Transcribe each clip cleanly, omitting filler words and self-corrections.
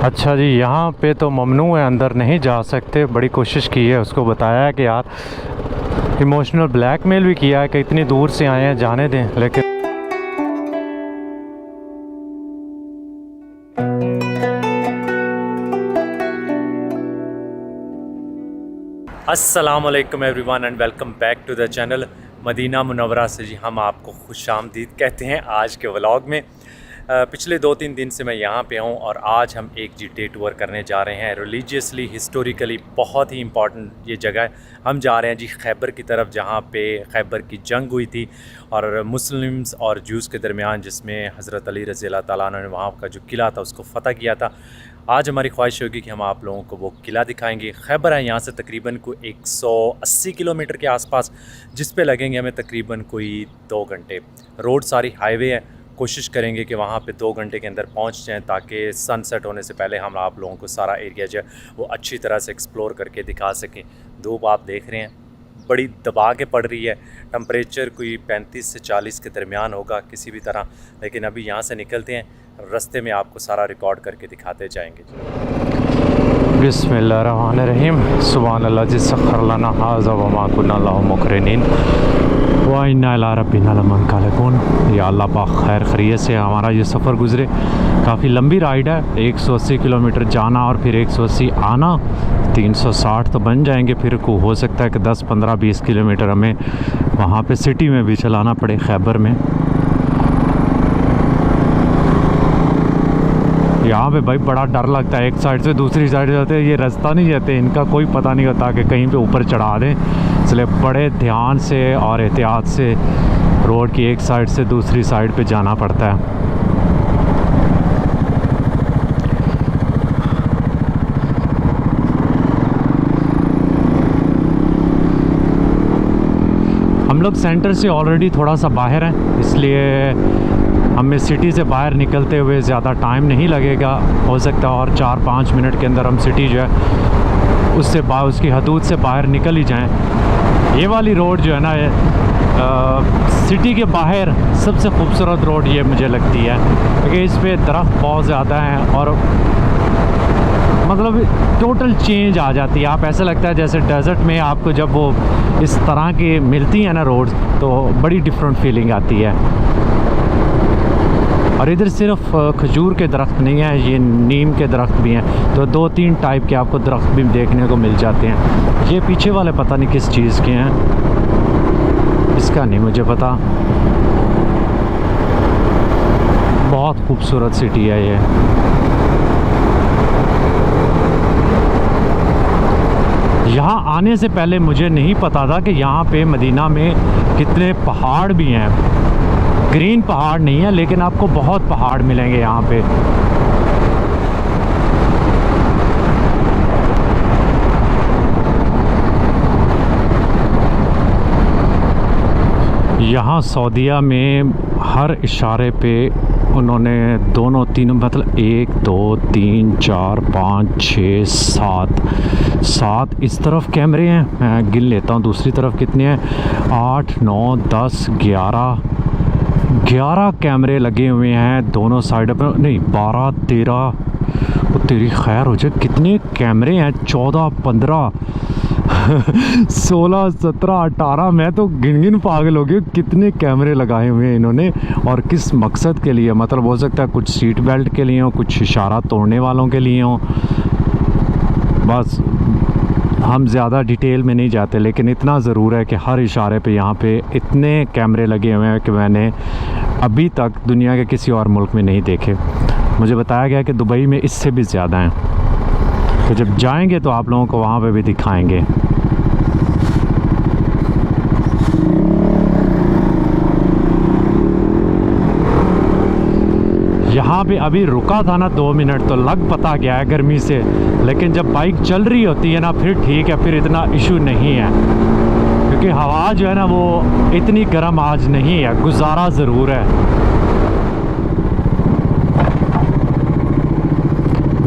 अच्छा जी, यहाँ पे तो ममनू है, अंदर नहीं जा सकते। बड़ी कोशिश की है, उसको बताया है कि यार इमोशनल ब्लैकमेल भी किया है कि इतनी दूर से आए हैं, जाने दें, लेकिन अस्सलामुअलैकुम everyone and welcome back to the channel. Madina Munawwara से जी हम आपको खुशामदीद कहते हैं आज के व्लॉग में। पिछले 2-3 दिन से मैं यहाँ पे हूँ और आज हम एक डे टूर करने जा रहे हैं। रिलीजियसली हिस्टोरिकली बहुत ही इम्पॉर्टेंट ये जगह है। हम जा रहे हैं जी खैबर की तरफ, जहाँ पे खैबर की जंग हुई थी और मुस्लिम्स और जूस के दरमियान, जिसमें हज़रत अली रज़ी अल्लाह तआला अन्हु ने वहाँ का जो किला था उसको फ़तह किया था। आज हमारी ख्वाहिश होगी कि हम आप लोगों को वो किला दिखाएंगे। खैबर है यहाँ से तकरीबन कोई 180 किलोमीटर के आसपास, जिस पे लगेंगे हमें तकरीबन कोई 2 घंटे। रोड सारी हाईवे है। कोशिश करेंगे कि वहाँ पे 2 घंटे के अंदर पहुँच जाएँ ताकि सनसेट होने से पहले हम आप लोगों को सारा एरिया जो है वो अच्छी तरह से एक्सप्लोर करके दिखा सकें। धूप आप देख रहे हैं बड़ी दबा के पड़ रही है। टम्परेचर कोई 35 से 40 के दरमियान होगा किसी भी तरह, लेकिन अभी यहाँ से निकलते हैं, रास्ते में आपको सारा रिकॉर्ड करके दिखाते जाएंगे। बिस्मिल्लाहिर्रहमानिर्रहीम। सुभान अल्लाह जी सख्खर लना हाज़ा व मा कुन्ना लहु मुक़रिनीन व इन्ना इला रब्बिना लमुनक़लिबून। या अल्लाह पाक खैर खैरियत से हमारा ये सफ़र गुज़रे। काफ़ी लंबी राइड है, 180 किलोमीटर जाना और फिर 180 आना, 360 तो बन जाएंगे। फिर को हो सकता है कि 10, 15, 20 किलोमीटर हमें वहाँ पे सिटी में भी चलाना पड़े, खैबर में। यहाँ पे भाई बड़ा डर लगता है, एक साइड से दूसरी साइड जाते हैं, ये रास्ता नहीं जाते, इनका कोई पता नहीं होता कि कहीं पे ऊपर चढ़ा दें, इसलिए बड़े ध्यान से और एहतियात से रोड की एक साइड से दूसरी साइड पे जाना पड़ता है। हम लोग सेंटर से ऑलरेडी थोड़ा सा बाहर हैं, इसलिए हमें सिटी से बाहर निकलते हुए ज़्यादा टाइम नहीं लगेगा। हो सकता है और 4-5 मिनट के अंदर हम सिटी जो है उसकी हदूद से बाहर निकल ही जाएं। ये वाली रोड जो है ना, सिटी के बाहर सबसे खूबसूरत रोड ये मुझे लगती है, क्योंकि इस पर दरख्त बहुत ज़्यादा हैं और मतलब टोटल चेंज आ जाती है। आप ऐसा लगता है जैसे डेजर्ट में आपको जब वो इस तरह की मिलती है ना रोड, तो बड़ी डिफरेंट फीलिंग आती है। और इधर सिर्फ खजूर के दरख्त नहीं है, ये नीम के दरख्त भी हैं, तो 2-3 टाइप के आपको दरख्त भी देखने को मिल जाते हैं। ये पीछे वाले पता नहीं किस चीज़ के हैं, इसका नहीं मुझे पता। बहुत खूबसूरत सिटी है ये। यहाँ आने से पहले मुझे नहीं पता था कि यहाँ पे मदीना में कितने पहाड़ भी हैं। ग्रीन पहाड़ नहीं है, लेकिन आपको बहुत पहाड़ मिलेंगे यहाँ पे। यहाँ सऊदीया में हर इशारे पे उन्होंने दोनों तीनों मतलब 1, 2, 3, 4, 5, 6, 7 इस तरफ कैमरे हैं। मैं गिन लेता हूँ दूसरी तरफ कितने हैं। 8, 9, 10, 11 कैमरे लगे हुए हैं दोनों साइड पर। नहीं 12, 13, वो तेरी खैर हो जाए, कितने कैमरे हैं। 14, 15, 16, 17, 18, मैं तो गिन पागल हो गया कितने कैमरे लगाए हुए हैं इन्होंने और किस मकसद के लिए। मतलब हो सकता है कुछ सीट बेल्ट के लिए हो, कुछ इशारा तोड़ने वालों के लिए हो। बस हम ज़्यादा डिटेल में नहीं जाते, लेकिन इतना ज़रूर है कि हर इशारे पे यहाँ पे इतने कैमरे लगे हुए हैं कि मैंने अभी तक दुनिया के किसी और मुल्क में नहीं देखे। मुझे बताया गया कि दुबई में इससे भी ज़्यादा हैं, तो जब जाएंगे तो आप लोगों को वहाँ पे भी दिखाएंगे। यहाँ पे अभी रुका था ना 2 मिनट, तो लग पता गया है गर्मी से, लेकिन जब बाइक चल रही होती है ना फिर ठीक है, फिर इतना इशू नहीं है, क्योंकि हवा जो है ना वो इतनी गर्म आज नहीं है, गुजारा ज़रूर है।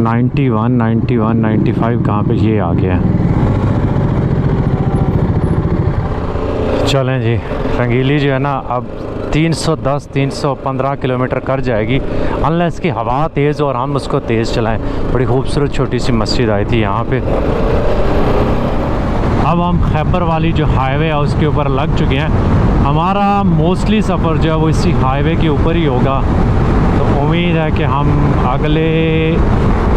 91, 95 कहाँ पे ये आ गया है। चलें जी, रंगीली जो है ना अब 310-315 किलोमीटर कर जाएगी अनलेस की हवा तेज़ और हम उसको तेज़ चलाएं। बड़ी खूबसूरत छोटी सी मस्जिद आई थी यहाँ पे। अब हम खैबर वाली जो हाईवे है उसके ऊपर लग चुके हैं। हमारा मोस्टली सफ़र जो है वो इसी हाईवे के ऊपर ही होगा, तो उम्मीद है कि हम अगले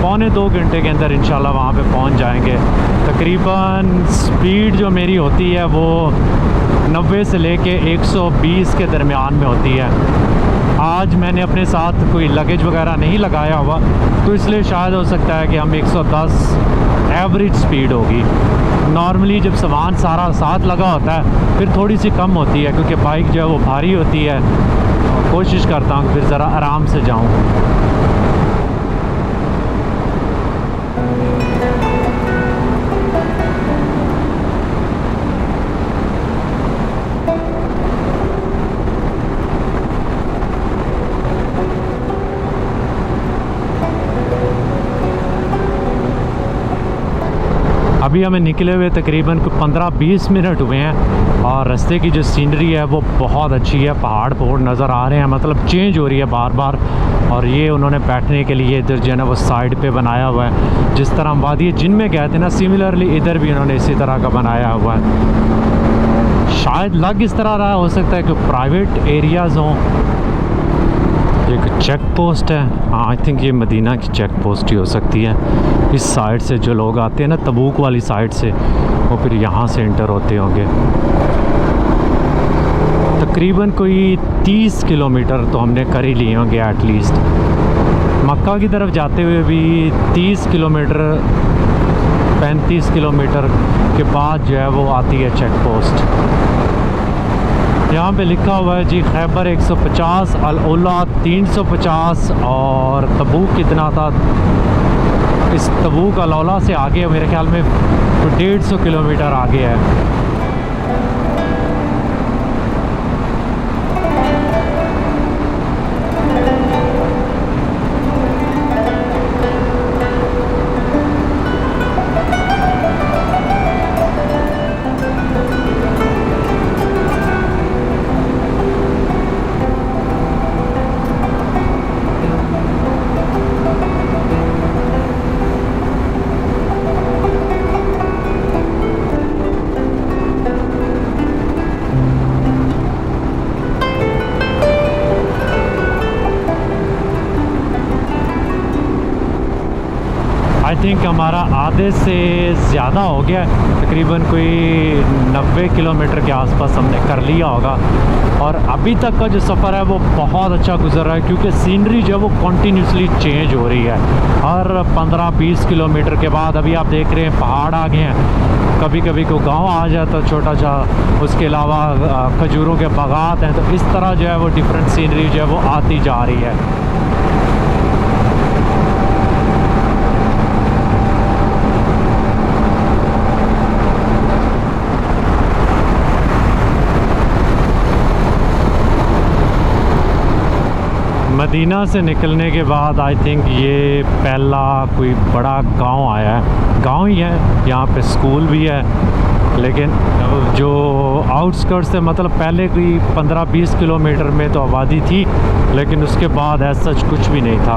1.25 घंटे के अंदर इंशाल्लाह वहाँ पे पहुँच जाएंगे। तकरीबन स्पीड जो मेरी होती है वो 90 से लेके 120 के दरमियान में होती है। आज मैंने अपने साथ कोई लगेज वगैरह नहीं लगाया हुआ, तो इसलिए शायद हो सकता है कि हम 110 एवरेज स्पीड होगी। नॉर्मली जब सामान सारा साथ लगा होता है फिर थोड़ी सी कम होती है, क्योंकि बाइक जो है वो भारी होती है। कोशिश करता हूँ फिर ज़रा आराम से जाऊँ। अभी हमें निकले हुए तकरीबन 15-20 मिनट हुए हैं और रास्ते की जो सीनरी है वो बहुत अच्छी है। पहाड़ नज़र आ रहे हैं, मतलब चेंज हो रही है बार बार। और ये उन्होंने बैठने के लिए इधर जो है ना वो साइड पे बनाया हुआ है, जिस तरह हम वादी जिन में गए थे ना, सिमिलरली इधर भी उन्होंने इसी तरह का बनाया हुआ है। शायद लग इस तरह रहा हो सकता है कि प्राइवेट एरियाज़ हों। एक चेक पोस्ट है, हाँ आई थिंक ये मदीना की चेक पोस्ट ही हो सकती है। इस साइड से जो लोग आते हैं ना तबूक वाली साइड से, वो फिर यहाँ से इंटर होते होंगे। तकरीबन कोई 30 किलोमीटर तो हमने कर ही लिए होंगे एटलीस्ट। मक्का की तरफ जाते हुए भी 30 किलोमीटर 35 किलोमीटर के बाद जो है वो आती है चेक पोस्ट। यहाँ पे लिखा हुआ है जी खैबर 150, अल ओला 350 और तबूक कितना था। इस तबूक अल ओला से आगे मेरे ख्याल में 150 किलोमीटर आगे है। आई थिंक हमारा आधे से ज़्यादा हो गया, तकरीबन कोई 90 किलोमीटर के आसपास हमने कर लिया होगा। और अभी तक का जो सफ़र है वो बहुत अच्छा गुजर रहा है, क्योंकि सीनरी जो है वो कंटिन्यूसली चेंज हो रही है। हर 15-20 किलोमीटर के बाद अभी आप देख रहे हैं पहाड़ आ गए हैं, कभी कभी को गांव आ जाता है छोटा सा, उसके अलावा खजूरों के बागात हैं। तो इस तरह जो है वो डिफरेंट सीनरी जो है वो आती जा रही है। मदीना से निकलने के बाद आई थिंक ये पहला कोई बड़ा गांव आया है। गांव ही है, यहाँ पे स्कूल भी है, लेकिन जो आउटस्कर्ट्स से मतलब पहले कोई 15-20 किलोमीटर में तो आबादी थी, लेकिन उसके बाद ऐसा सच कुछ भी नहीं था।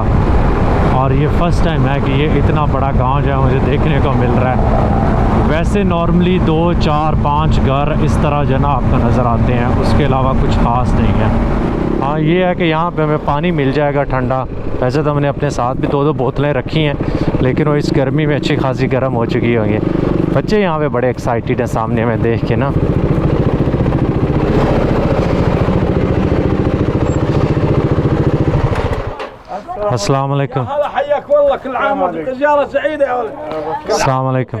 और ये फ़र्स्ट टाइम है कि ये इतना बड़ा गांव जो है मुझे देखने को मिल रहा है। वैसे नॉर्मली 2, 4, 5 घर इस तरह जो ना आपको नज़र आते हैं, उसके अलावा कुछ ख़ास नहीं है। हाँ ये है कि यहाँ पे हमें पानी मिल जाएगा ठंडा। वैसे तो हमने अपने साथ भी 2-2 बोतलें रखी हैं, लेकिन वो इस गर्मी में अच्छी खासी गर्म हो चुकी होंगी। बच्चे यहाँ पे बड़े एक्साइटेड हैं सामने में देख के ना। अस्सलाम वालेकुम। अस्सलाम वालेकुम।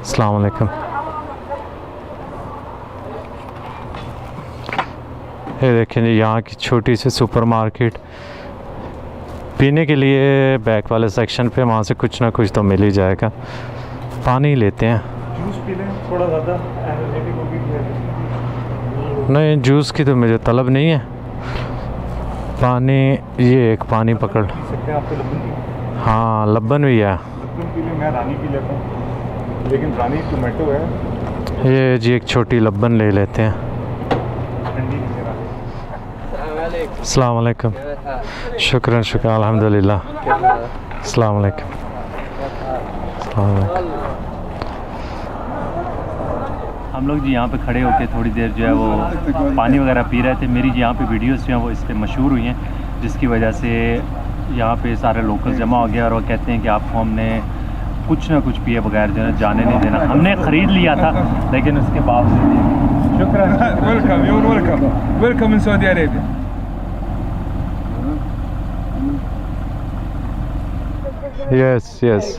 अस्सलाम वालेकुम। ये देखें जी यहाँ की छोटी सी सुपरमार्केट। पीने के लिए बैक वाले सेक्शन पे वहाँ से कुछ ना कुछ तो मिल ही जाएगा। पानी लेते हैं। जूस पी लें थोड़ा ज़्यादा एनर्जेटिक होगी। नहीं, जूस की तो मुझे तलब नहीं है। पानी, ये एक पानी पकड़। सकते हैं आपको लब्बन की? हाँ, लब्बन भी है। लब्बन के लिए मैं रानी पी लेता हूँ, लेकिन रानी टोमेटो है। ये जी एक छोटी लब्बन ले लेते हैं। ठंडी नहीं है रानी। अस्सलाम वालेकुम। शुक्रन शुक्र, अल्हम्दुलिल्लाह। अस्सलाम वालेकुम। अस्सलाम वालेकुम। हम लोग जी यहाँ पे खड़े होके थोड़ी देर जो है वो पानी वगैरह पी रहे थे। मेरी जो यहाँ पे वीडियोस जो हैं वो इस पर मशहूर हुई हैं, जिसकी वजह से यहाँ पे सारे लोकल जमा हो गए और वो कहते हैं कि आपको हमने कुछ ना कुछ पिए बगैर जो है जाने नहीं देना। हमने ख़रीद लिया था, लेकिन उसके बावजूद शुक्र। Welcome, you're welcome, welcome in Saudi Arabia. Yes yes,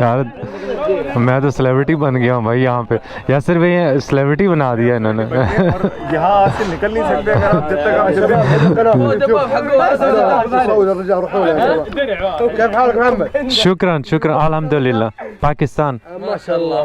यार मैं तो सेलिब्रिटी बन गया हूँ भाई यहाँ पे। या सिर्फ ये सेलिब्रिटी बना दिया इन्होंने। यहाँ से निकल नहीं सकते अगर आप जब तक शुक्रान शुक्रान, अल्हम्दुलिल्लाह। पाकिस्तान माशाल्लाह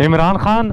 इमरान खान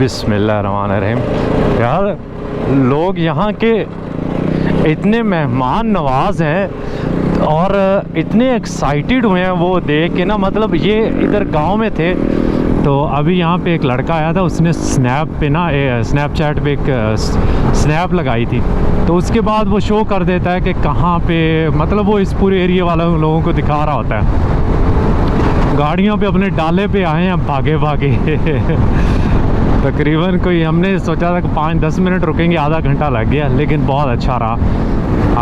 बिस्मिल्लाहिर्रहमानिर्रहीम। यार लोग यहाँ के इतने मेहमान नवाज हैं और इतने एक्साइटेड हुए हैं वो देख के ना। मतलब ये इधर गांव में थे तो अभी यहाँ पे एक लड़का आया था, उसने स्नैप पे ना स्नैपचैट पे एक स्नैप लगाई थी, तो उसके बाद वो शो कर देता है कि कहाँ पे, मतलब वो इस पूरे एरिया वाले लोगों को दिखा रहा होता है। गाड़ियों पे अपने डाले पे आए हैं भागे भागे तकरीबन कोई, हमने सोचा था कि 5-10 मिनट रुकेंगे, आधा घंटा लग गया, लेकिन बहुत अच्छा रहा।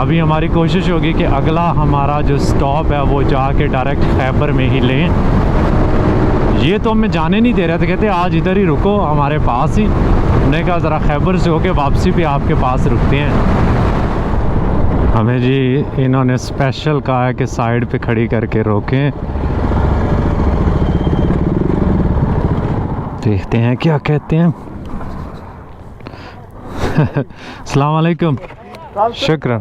अभी हमारी कोशिश होगी कि अगला हमारा जो स्टॉप है वो जाके डायरेक्ट खैबर में ही लें। ये तो हमें जाने नहीं दे रहे थे, कहते आज इधर ही रुको हमारे पास ही। हमने कहा ज़रा खैबर से होके वापसी पे आपके पास रुकते हैं। हमें जी इन्होंने स्पेशल कहा है कि साइड पे खड़ी करके रोकें। देखते हैं क्या कहते हैं। अस्सलाम वालेकुम, शुक्रन।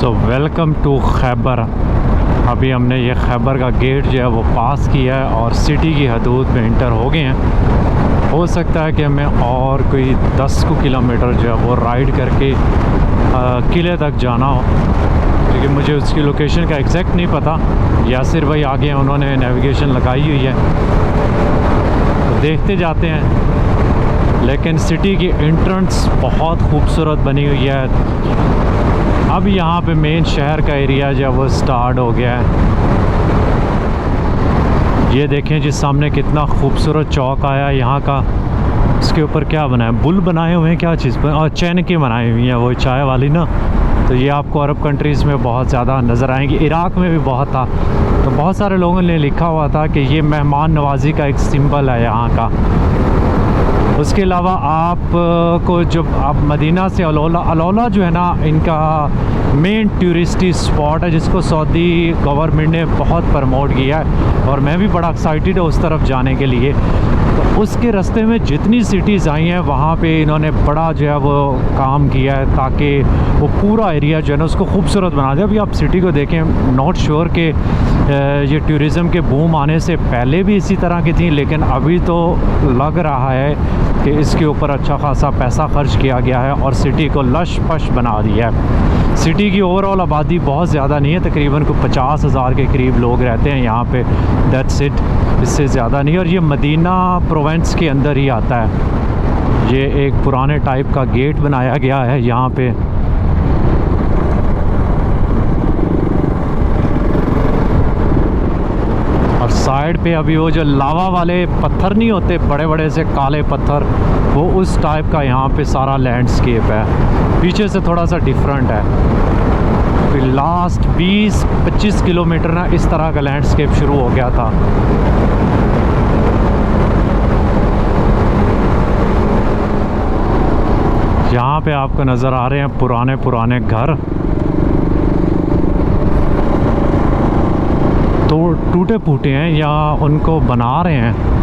So welcome to Khyber. अभी हमने ये खैबर का गेट जो है वो पास किया है और सिटी की हदूद में इंटर हो गए हैं। हो सकता है कि हमें और कोई 10 किलोमीटर जो है वो राइड करके किले तक जाना हो, क्योंकि मुझे उसकी लोकेशन का एग्जैक्ट नहीं पता। यासिर भाई आगे उन्होंने नेविगेशन लगाई हुई है, तो देखते जाते हैं। लेकिन सिटी की एंट्रेंस बहुत खूबसूरत बनी हुई है। अब यहाँ पे मेन शहर का एरिया जो है वो स्टार्ट हो गया है। ये देखें जी सामने कितना खूबसूरत चौक आया यहाँ का। इसके ऊपर क्या बना है, बुल बनाए हुए हैं, क्या चीज़ और चैन की बनाई हुई है वो चाय वाली ना। तो ये आपको अरब कंट्रीज़ में बहुत ज़्यादा नज़र आएंगी, इराक़ में भी बहुत था। तो बहुत सारे लोगों ने लिखा हुआ था कि ये मेहमान नवाजी का एक सिंबल है यहाँ का। उसके अलावा आप को जब आप मदीना से अलौला जो है ना, इनका मेन टूरिस्टी स्पॉट है जिसको सऊदी गवर्नमेंट ने बहुत प्रमोट किया है और मैं भी बड़ा एक्साइटेड हूँ उस तरफ जाने के लिए। तो उसके रास्ते में जितनी सिटीज़ आई हैं वहाँ पे इन्होंने बड़ा जो है वो काम किया है ताकि वो पूरा एरिया जो है ना उसको खूबसूरत बना दे। अभी आप सिटी को देखें, नॉट श्योर कि ये टूरिज़म के बूम आने से पहले भी इसी तरह की थी, लेकिन अभी तो लग रहा है कि इसके ऊपर अच्छा खासा पैसा खर्च किया गया है और सिटी को लश फश बना दिया है। सिटी की ओवरऑल आबादी बहुत ज़्यादा नहीं है, तकरीबन को 50,000 के करीब लोग रहते हैं यहाँ पे, दैट्स इट, इससे ज़्यादा नहीं। और ये मदीना प्रोविंस के अंदर ही आता है। ये एक पुराने टाइप का गेट बनाया गया है यहाँ पे। और साइड पे अभी वो जो लावा वाले पत्थर नहीं होते, बड़े बड़े से काले पत्थर, वो उस टाइप का यहाँ पे सारा लैंडस्केप है। पीछे से थोड़ा सा डिफरेंट है। फिर लास्ट 20-25 किलोमीटर ना इस तरह का लैंडस्केप शुरू हो गया था। यहाँ पे आपको नज़र आ रहे हैं पुराने पुराने घर, तो टूटे फूटे हैं या उनको बना रहे हैं।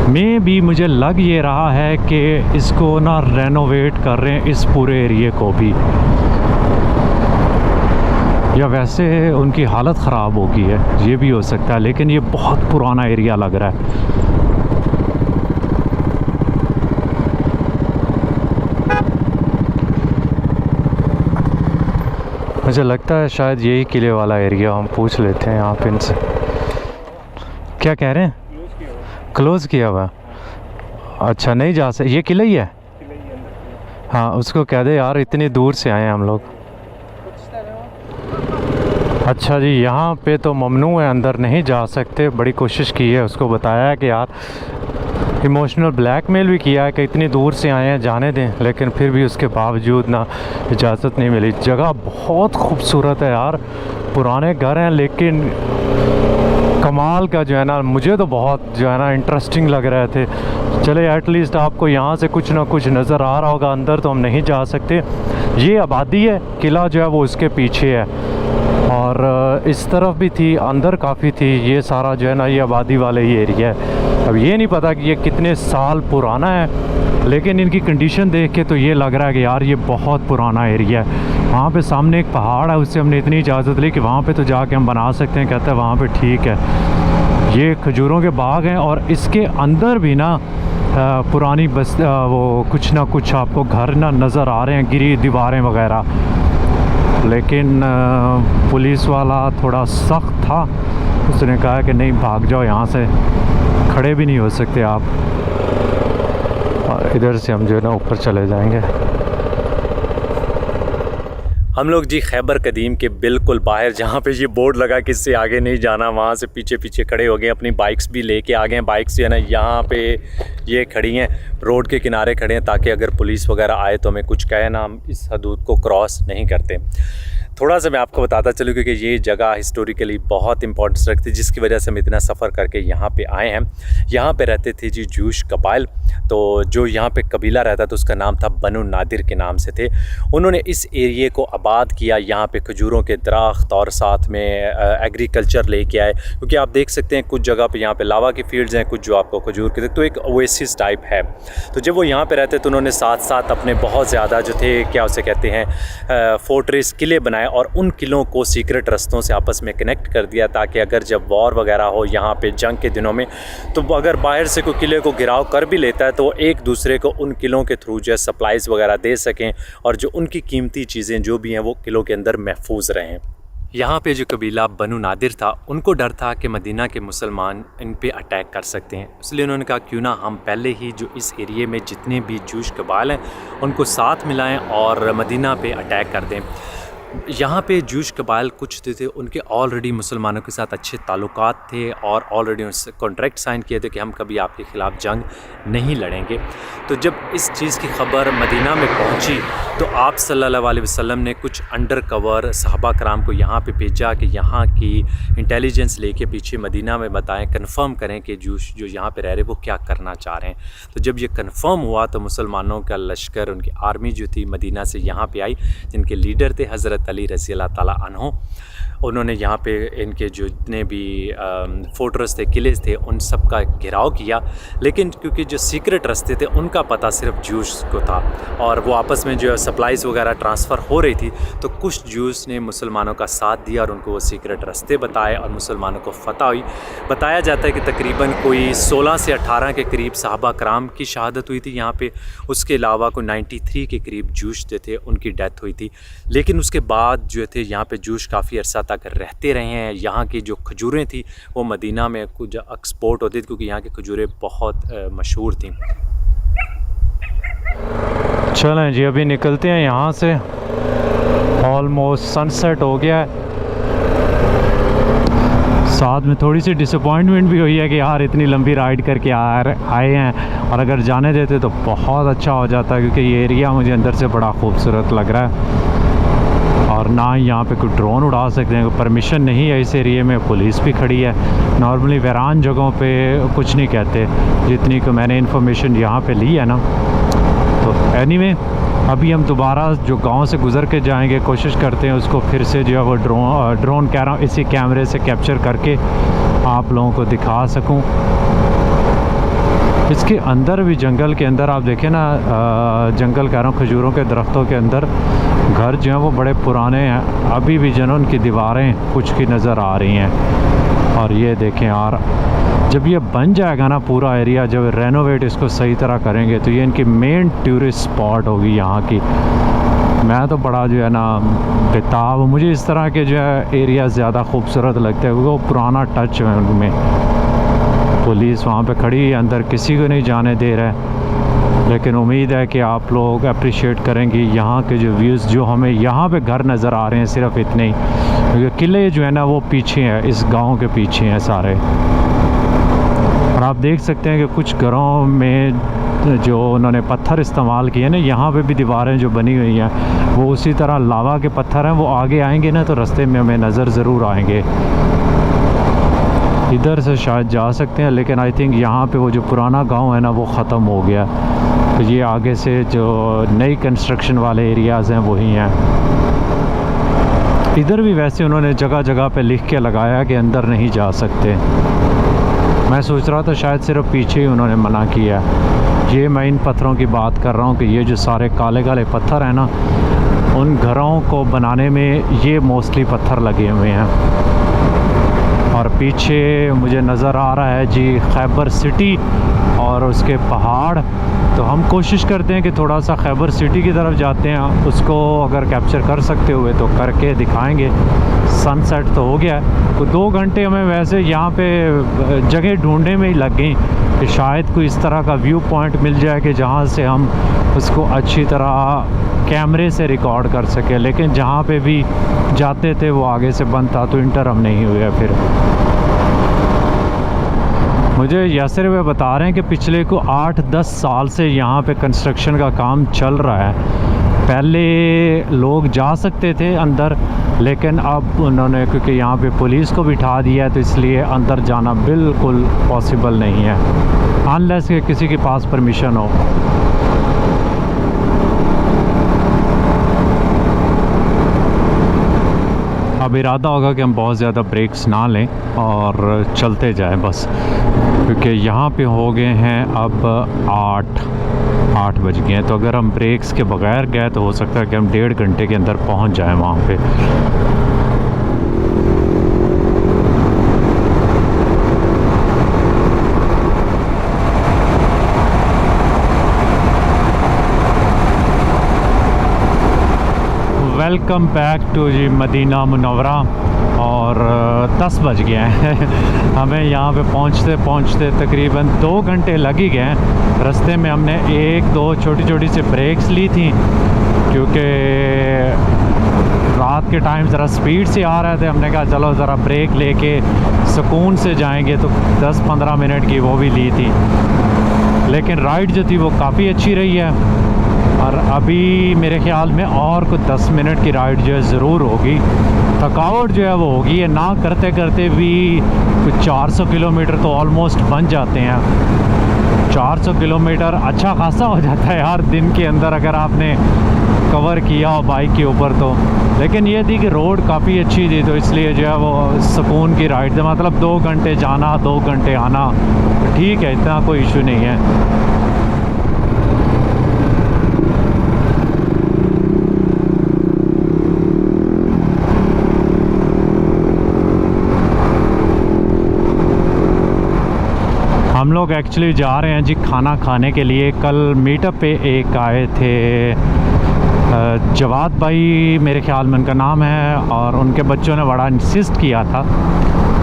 में भी मुझे लग ये रहा है कि इसको ना रेनोवेट कर रहे हैं इस पूरे एरिए को भी, या वैसे उनकी हालत ख़राब हो गई है, ये भी हो सकता है। लेकिन ये बहुत पुराना एरिया लग रहा है। मुझे लगता है शायद यही किले वाला एरिया, हम पूछ लेते हैं यहाँ पे इनसे। क्या कह रहे हैं? क्लोज़ किया हुआ? अच्छा, नहीं जा सकते। ये किला ही है? हाँ, उसको कह दे यार, इतनी दूर से आए हैं हम लोग। अच्छा जी, यहाँ पे तो ममनू है, अंदर नहीं जा सकते। बड़ी कोशिश की है, उसको बताया है कि यार, इमोशनल ब्लैकमेल भी किया है कि इतनी दूर से आए हैं, जाने दें, लेकिन फिर भी उसके बावजूद ना इजाज़त नहीं मिली। जगह बहुत खूबसूरत है यार, पुराने घर हैं लेकिन कमाल का जो है ना, मुझे तो बहुत जो है ना इंटरेस्टिंग लग रहे थे। चले एटलीस्ट आपको यहाँ से कुछ ना कुछ नज़र आ रहा होगा। अंदर तो हम नहीं जा सकते, ये आबादी है, किला जो है वो उसके पीछे है और इस तरफ भी थी, अंदर काफ़ी थी। ये सारा जो है ना ये आबादी वाले ही एरिया है। अब ये नहीं पता कि ये कितने साल पुराना है, लेकिन इनकी कंडीशन देख के तो ये लग रहा है कि यार ये बहुत पुराना एरिया है। वहाँ पे सामने एक पहाड़ है, उससे हमने इतनी इजाज़त ली कि वहाँ पे तो जाके हम बना सकते हैं। कहता है वहाँ पे ठीक है। ये खजूरों के बाग हैं और इसके अंदर भी ना पुरानी बस वो कुछ ना कुछ आपको घर ना नज़र आ रहे हैं, गिरी दीवारें वगैरह। लेकिन पुलिस वाला थोड़ा सख्त था, उसने कहा कि नहीं भाग जाओ यहाँ से, खड़े भी नहीं हो सकते आप। और इधर से हम जो है ना ऊपर चले जाएंगे। हम लोग जी खैबर कदीम के बिल्कुल बाहर, जहाँ पे ये बोर्ड लगा कि इससे आगे नहीं जाना, वहाँ से पीछे पीछे खड़े हो गए। अपनी बाइक्स भी लेके आ गए हैं। बाइक्स जो है ना यहाँ पे ये खड़ी हैं, रोड के किनारे खड़े हैं, ताकि अगर पुलिस वगैरह आए तो हमें कुछ कहे ना, हम इस हदूद को क्रॉस नहीं करते। थोड़ा सा मैं आपको बताता चलूँ क्योंकि ये जगह हिस्टोरिकली बहुत इंपॉर्टेंस रखती है, जिसकी वजह से हम इतना सफ़र करके यहाँ पे आए हैं। यहाँ पे रहते थे जी जूश कबाइल, तो जो यहाँ पे कबीला रहता था उसका नाम था बनु नादिर के नाम से थे। उन्होंने इस एरिए को आबाद किया, यहाँ पे खजूरों के दरख्त और साथ में एग्रीकल्चर लेके आए। क्योंकि आप देख सकते हैं कुछ जगह पे यहाँ पे लावा की फील्ड्स हैं, कुछ जो आपको खजूर के, तो एक ओएसिस टाइप है। तो जब वो यहाँ पे रहते तो उन्होंने साथ साथ अपने बहुत ज़्यादा जो थे, क्या उसे कहते हैं, फोर्ट्रेस, किले बनाए और उन किलों को सीक्रेट रस्तों से आपस में कनेक्ट कर दिया, ताकि अगर जब वॉर वगैरह हो यहाँ पे जंग के दिनों में, तो अगर बाहर से कोई किले को घिराव कर भी लेता है तो वो एक दूसरे को उन किलों के थ्रू जो है सप्लाईज़ वगैरह दे सकें और जो उनकी कीमती चीज़ें जो भी हैं वो किलों के अंदर महफूज रहें। यहाँ पे जो कबीला बनु नादिर था, उनको डर था कि मदीना के मुसलमान इन पे अटैक कर सकते हैं, इसलिए उन्होंने कहा क्यों ना हम पहले ही जो इस एरिए में जितने भी जूश कबाइल हैं उनको साथ मिलाएं और मदीना पे अटैक कर दें। यहाँ पे जूश कबाइल कुछ थे उनके ऑलरेडी मुसलमानों के साथ अच्छे ताल्लुकात थे और ऑलरेडी उनसे कॉन्ट्रैक्ट साइन किए थे कि हम कभी आपके ख़िलाफ़ जंग नहीं लड़ेंगे। तो जब इस चीज़ की ख़बर मदीना में पहुँची तो आप सल्लल्लाहु अलैहि वसल्लम ने कुछ अंडर कवर सहाबा कराम को यहाँ पे भेजा कि यहाँ की इंटेलिजेंस लेके पीछे मदीना में बताएं, कंफर्म करें कि जूश जो यहाँ पे रह रहे वो क्या करना चाह रहे हैं। तो जब ये कंफर्म हुआ तो मुसलमानों का लश्कर, उनकी आर्मी जो थी मदीना से यहाँ पे आई, जिनके लीडर थे हज़रत अली रज़ी अल्लाह ताला अन्हो। उन्होंने यहाँ पे इनके जो जितने भी फोर्ट्रेस थे, किले थे, उन सब का घेराव किया। लेकिन क्योंकि जो सीक्रेट रास्ते थे उनका पता सिर्फ जूस को था और वो आपस में जो सप्लाईज़ वगैरह ट्रांसफ़र हो रही थी, तो कुछ जूस ने मुसलमानों का साथ दिया और उनको वो सीक्रेट रास्ते बताए और मुसलमानों को फ़तह हुई। बताया जाता है कि तकरीबन कोई 16 से 18 के करीब सहाबा कराम की शहादत हुई थी यहाँ पे। उसके अलावा कोई 93 के करीब जूस जो थे उनकी डेथ हुई थी। लेकिन उसके बाद जो थे यहाँ पे जूस काफ़ी अरसा तक रहते रहे हैं। यहाँ की जो खजूरें थी वो मदीना में कुछ एक्सपोर्ट होती थी क्योंकि यहाँ की खजूरें बहुत मशहूर थी। चलें जी, अभी निकलते हैं यहाँ से। ऑलमोस्ट सनसेट हो गया है। साथ में थोड़ी सी डिसअपॉइंटमेंट भी हुई है कि यार इतनी लंबी राइड करके आए हैं, और अगर जाने देते तो बहुत अच्छा हो जाता क्योंकि ये एरिया मुझे अंदर से बड़ा खूबसूरत लग रहा है। और ना ही यहाँ पे कोई ड्रोन उड़ा सकते हैं, कोई परमिशन नहीं है इस एरिए में। पुलिस भी खड़ी है। नॉर्मली वीरान जगहों पे कुछ नहीं कहते, जितनी को मैंने इन्फॉर्मेशन यहाँ पे ली है ना। तो एनीवे अभी हम दोबारा जो गांव से गुज़र के जाएंगे, कोशिश करते हैं उसको फिर से जो है वो ड्रोन कह रहा हूँ इसी कैमरे से कैप्चर करके आप लोगों को दिखा सकूँ। इसके अंदर भी, जंगल के अंदर आप देखें ना, जंगल कह रहा हूँ, खजूरों के दरख्तों के अंदर घर जो हैं वो बड़े पुराने हैं। अभी भी जो उनकी दीवारें कुछ की नज़र आ रही हैं। और ये देखें यार, जब ये बन जाएगा ना पूरा एरिया, जब रेनोवेट इसको सही तरह करेंगे तो ये इनकी मेन टूरिस्ट स्पॉट होगी यहाँ की। मैं तो बड़ा जो है ना बेताब, मुझे इस तरह के जो है एरिया ज़्यादा खूबसूरत लगते हैं क्योंकि वो पुराना टच है उनमें। पुलिस वहाँ पे खड़ी है, अंदर किसी को नहीं जाने दे रहा है। लेकिन उम्मीद है कि आप लोग अप्रिशिएट करेंगे यहाँ के जो व्यूज़, जो हमें यहाँ पे घर नज़र आ रहे हैं सिर्फ इतने ही, क्योंकि किले जो है ना वो पीछे हैं, इस गांव के पीछे हैं सारे। और आप देख सकते हैं कि कुछ घरों में जो उन्होंने पत्थर इस्तेमाल किए ना, यहाँ पे भी दीवारें जो बनी हुई हैं वो उसी तरह लावा के पत्थर हैं। वो आगे आएंगे ना तो रास्ते में हमें नज़र ज़रूर आएंगे। इधर से शायद जा सकते हैं, लेकिन आई थिंक यहाँ पे वो जो पुराना गांव है ना वो ख़त्म हो गया। तो ये आगे से जो नई कंस्ट्रक्शन वाले एरियाज़ हैं वही हैं। इधर भी वैसे उन्होंने जगह जगह पे लिख के लगाया कि अंदर नहीं जा सकते। मैं सोच रहा था शायद सिर्फ पीछे ही उन्होंने मना किया। ये मैं इन पत्थरों की बात कर रहा हूँ कि ये जो सारे काले काले पत्थर हैं ना, उन घरों को बनाने में ये मोस्टली पत्थर लगे हुए हैं। और पीछे मुझे नज़र आ रहा है जी खैबर सिटी और उसके पहाड़। तो हम कोशिश करते हैं कि थोड़ा सा खैबर सिटी की तरफ जाते हैं, उसको अगर कैप्चर कर सकते हुए तो करके दिखाएंगे। सनसेट तो हो गया है, तो 2 घंटे हमें वैसे यहाँ पे जगह ढूंढने में ही लग गई कि शायद कोई इस तरह का व्यू पॉइंट मिल जाए कि जहाँ से हम उसको अच्छी तरह कैमरे से रिकॉर्ड कर सके। लेकिन जहाँ पे भी जाते थे वो आगे से बंद था, तो इंटर हम नहीं हुए। फिर मुझे यासिर वे बता रहे हैं कि पिछले को 8-10 साल से यहाँ पे कंस्ट्रक्शन का काम चल रहा है। पहले लोग जा सकते थे अंदर, लेकिन अब उन्होंने, क्योंकि यहाँ पे पुलिस को बिठा दिया है, तो इसलिए अंदर जाना बिल्कुल पॉसिबल नहीं है अनलेस कि किसी के पास परमिशन हो। अब इरादा होगा कि हम बहुत ज़्यादा ब्रेक्स ना लें और चलते जाएं बस, क्योंकि यहाँ पे हो गए हैं अब 8 बज गए हैं। तो अगर हम ब्रेक्स के बगैर गए तो हो सकता है कि हम 1.5 घंटे के अंदर पहुँच जाएं वहाँ पे। वेलकम बैक टू जी मदीना मुनव्वरा। और 10 बज गए हैं हमें यहाँ पे पहुँचते पहुँचते तकरीबन 2 घंटे लग ही गए हैं। रास्ते में हमने 1-2 छोटी छोटी सी ब्रेक्स ली थी, क्योंकि रात रात के टाइम ज़रा स्पीड से आ रहे थे, हमने कहा चलो ज़रा ब्रेक लेके सुकून से जाएंगे, तो 10-15 मिनट की वो भी ली थी। लेकिन राइड जो थी वो काफ़ी अच्छी रही है। और अभी मेरे ख्याल में और कुछ 10 मिनट की राइड जो है ज़रूर होगी। थकावट जो है वो होगी, ये ना करते करते भी कुछ 400 किलोमीटर तो ऑलमोस्ट बन जाते हैं। 400 किलोमीटर अच्छा खासा हो जाता है यार दिन के अंदर अगर आपने कवर किया हो बाइक के ऊपर तो। लेकिन ये थी कि रोड काफ़ी अच्छी थी, तो इसलिए जो है वो सुकून की राइड थी। मतलब 2 घंटे जाना 2 घंटे आना, ठीक है, इतना कोई इशू नहीं है। हम लोग एक्चुअली जा रहे हैं जी खाना खाने के लिए। कल मीटअप पे एक आए थे जवाद भाई, मेरे ख्याल में उनका नाम है, और उनके बच्चों ने बड़ा इंसिस्ट किया था,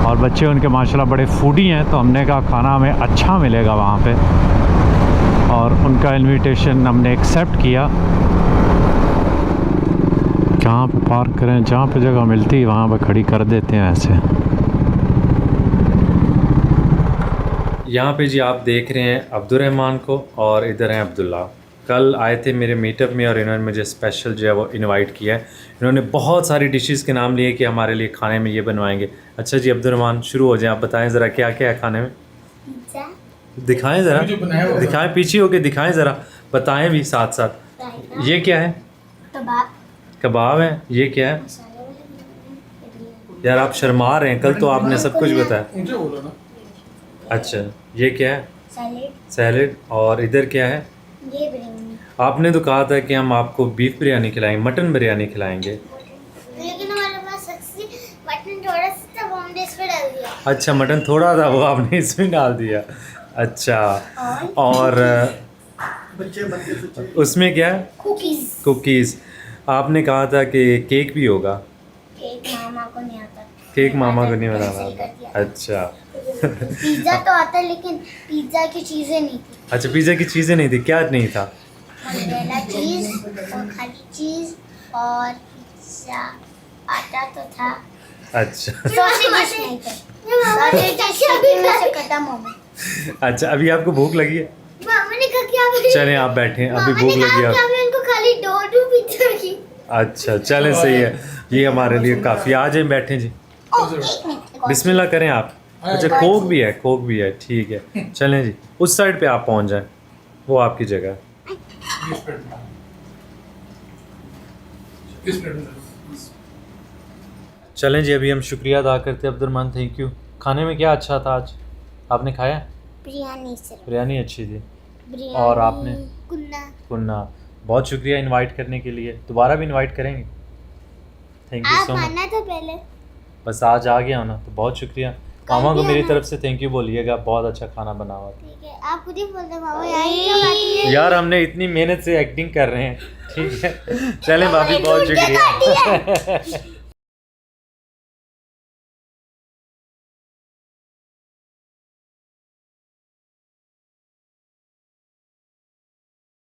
और बच्चे उनके माशाल्लाह बड़े फूडी हैं, तो हमने कहा खाना हमें अच्छा मिलेगा वहाँ पे, और उनका इनविटेशन हमने एक्सेप्ट किया। जहाँ पे पार्क करें, जहाँ पे जगह मिलती है वहाँ पे खड़ी कर देते हैं ऐसे। यहाँ पे जी आप देख रहे हैं अब्दुर्रहमान को, और इधर हैं अब्दुल्ला। कल आए थे मेरे मीटअप में और इन्होंने मुझे स्पेशल जो है वो इनवाइट किया है। इन्होंने बहुत सारी डिशेस के नाम लिए कि हमारे लिए खाने में ये बनवाएंगे। अच्छा जी अब्दुर्रहमान शुरू हो जाए, आप बताएं ज़रा क्या क्या है खाने में। दिखाएं ज़रा, दिखाएं, पीछे होके दिखाएं ज़रा, बताएं भी साथ साथ। ये क्या है? कबाब है। ये क्या है? यार आप शर्मा रहे हैं, कल तो आपने सब कुछ बताया। अच्छा ये क्या है? सैलेड। और इधर क्या है? ये बिरयानी। आपने तो कहा था कि हम आपको बीफ बिरयानी खिलाएंगे, मटन बिरयानी खिलाएंगे। लेकिन हमारे पास मटन थोड़ा सा था, वो हमने इसमें डाल दिया। अच्छा मटन थोड़ा था, वो आपने इसमें डाल दिया। अच्छा और उसमें क्या है? कुकीज़। आपने कहा था कि केक भी होगा। केक मामा को नहीं आता। केक मामा को नहीं बनाना। अच्छा पिज़्ज़ा तो आता है, लेकिन पिज़्ज़ा की चीज़ें नहीं थी। अच्छा पिज़्ज़ा की चीज़ें नहीं थी, क्या नहीं था? मोज़रेला चीज़ और खाली चीज़ और पिज़्ज़ा आटा तो था। अच्छा सॉसेज नहीं थे। सॉसेज में से खत्म हो गए। अच्छा अभी आपको भूख लगी है? मामा ने कहा क्या? चलें आप बैठें, अभी भूख लगी है। मामा ने उनको खाली 2 पिज़्ज़ा की। अच्छा चलें सही है, ये हमारे लिए काफ़ी। आ जाए बैठें जी, बिस्मिल्लाह करें आप। अच्छा कोक भी है, कोक भी है, ठीक है। चलें जी उस साइड पे आप पहुंच जाएं, वो आपकी जगह है। चलें जी अभी हम शुक्रिया अदा करते हैं अब्दुर्रहमान, थैंक यू। खाने में क्या अच्छा था आज, आपने खाया? बिरयानी सिर्फ। बिरयानी अच्छी थी। बिरयानी और आपने? कुन्ना। बहुत शुक्रिया इनवाइट करने के लिए, दोबारा भी इनवाइट करेंगे। थैंक यू आप सो मच। मानना था पहले। बस आज आ गया ना, तो बहुत शुक्रिया। मामा को मेरी तरफ से थैंक यू बोलिएगा, बहुत अच्छा खाना बना हुआ। ठीक है, आप खुद ही बोल दो मामा, यही यार हमने इतनी मेहनत से एक्टिंग कर रहे हैं, ठीक है। चलें भाभी बहुत शुक्रिया।